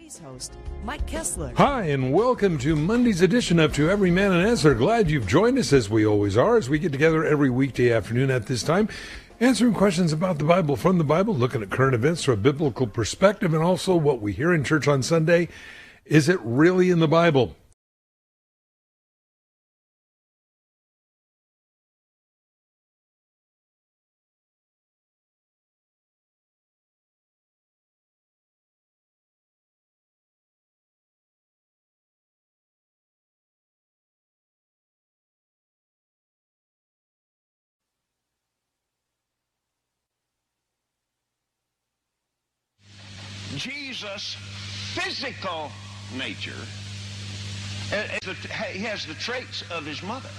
Today's host, Mike Kessler. Hi, and welcome to Monday's edition of To Every Man an Answer. Glad you've joined us, as we always are, as we get together every weekday afternoon at this time, answering questions about the Bible from the Bible, looking at current events from a biblical perspective, and also what we hear in church on Sunday. Is it really in the Bible? Jesus' physical nature, he has the traits of his mother.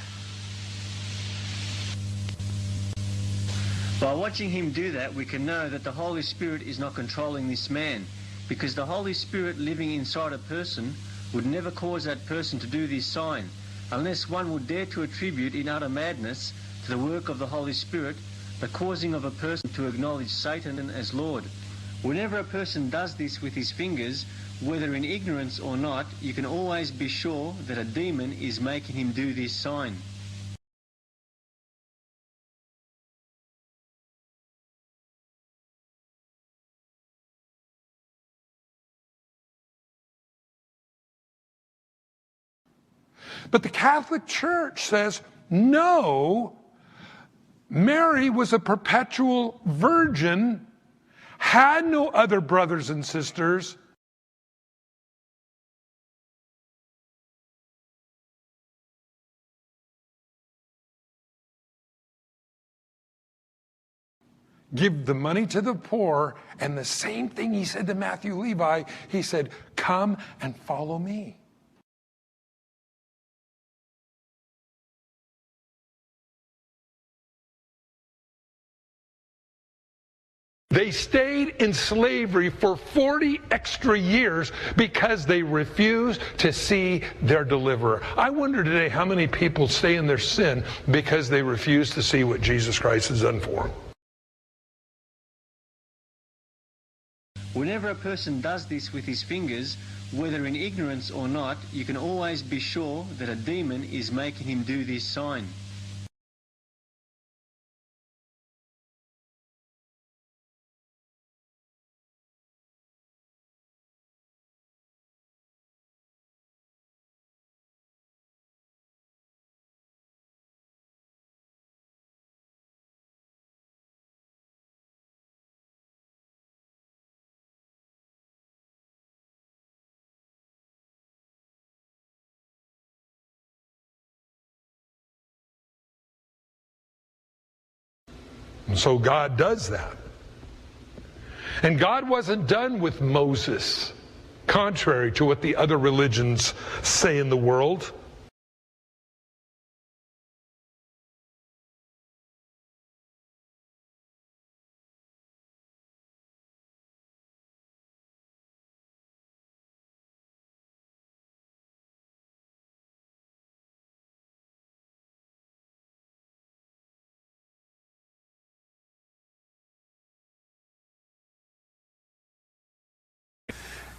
By watching him do that, we can know that the Holy Spirit is not controlling this man, because the Holy Spirit living inside a person would never cause that person to do this sign, unless one would dare to attribute in utter madness to the work of the Holy Spirit the causing of a person to acknowledge Satan as Lord. Whenever a person does this with his fingers, whether in ignorance or not, you can always be sure that a demon is making him do this sign. But the Catholic Church says, no, Mary was a perpetual virgin, had no other brothers and sisters. Give the money to the poor, and the same thing he said to Matthew Levi, he said, come and follow me. They stayed in slavery for 40 extra years because they refused to see their deliverer. I wonder today how many people stay in their sin because they refuse to see what Jesus Christ has done for them. Whenever a person does this with his fingers, whether in ignorance or not, you can always be sure that a demon is making him do this sign. And so God does that. And God wasn't done with Moses, contrary to what the other religions say in the world.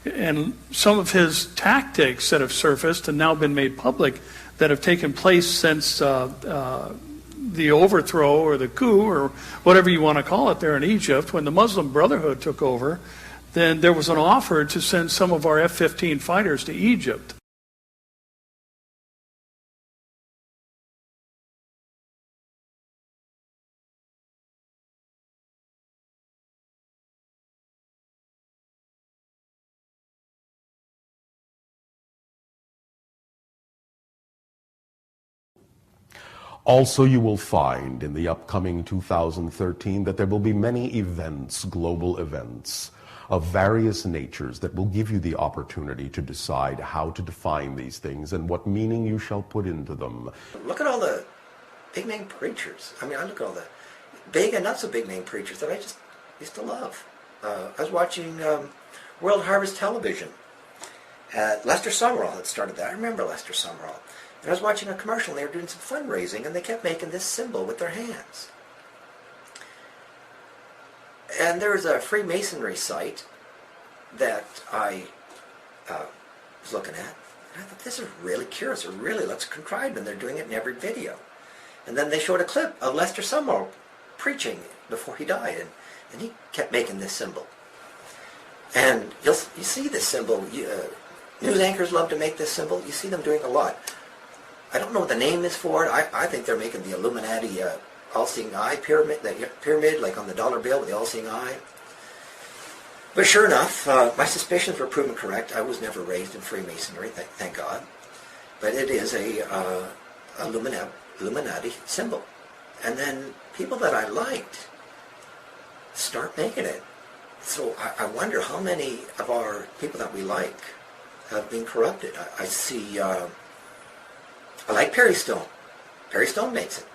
And some of his tactics that have surfaced and now been made public that have taken place since the overthrow or the coup or whatever you want to call it there in Egypt, when the Muslim Brotherhood took over, then there was an offer to send some of our F-15 fighters to Egypt. Also, you will find in the upcoming 2013 that there will be many events, global events of various natures that will give you the opportunity to decide how to define these things and what meaning you shall put into them. Look at all the big-name preachers. I mean, I look at all the big and not so big-name preachers that I just used to love. I was watching World Harvest Television. Lester Sumrall had started that. I remember Lester Sumrall. And I was watching a commercial, and they were doing some fundraising, and they kept making this symbol with their hands. And there was a Freemasonry site that I was looking at. And I thought, this is really curious. It really looks contrived, and they're doing it in every video. And then they showed a clip of Lester Sumrall preaching before he died, and he kept making this symbol. And you see this symbol. News anchors love to make this symbol. You see them doing a lot. I don't know what the name is for it. I think they're making the Illuminati all-seeing eye pyramid, the pyramid like on the dollar bill with the all-seeing eye. But sure enough, my suspicions were proven correct. I was never raised in Freemasonry, thank God. But it is a Illuminati symbol. And then people that I liked start making it. So I wonder how many of our people that we like have been corrupted. I see, I like Perry Stone. Perry Stone makes it.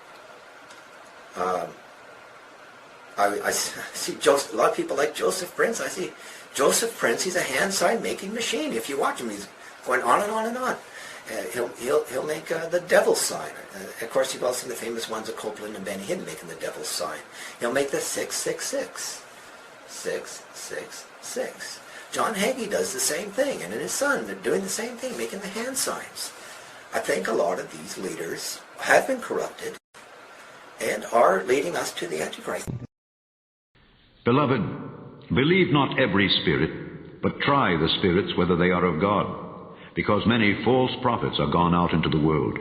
I see a lot of people like Joseph Prince. I see Joseph Prince, he's a hand sign making machine. If you watch him, he's going on and on and on. He'll make the devil's sign. Of course, you've all seen the famous ones of Copeland and Benny Hinn making the devil's sign. He'll make the 666. 666. John Hagee does the same thing, and his son, they're doing the same thing, making the hand signs. I think a lot of these leaders have been corrupted and are leading us to the antichrist. Beloved, believe not every spirit, but try the spirits whether they are of God, because many false prophets are gone out into the world.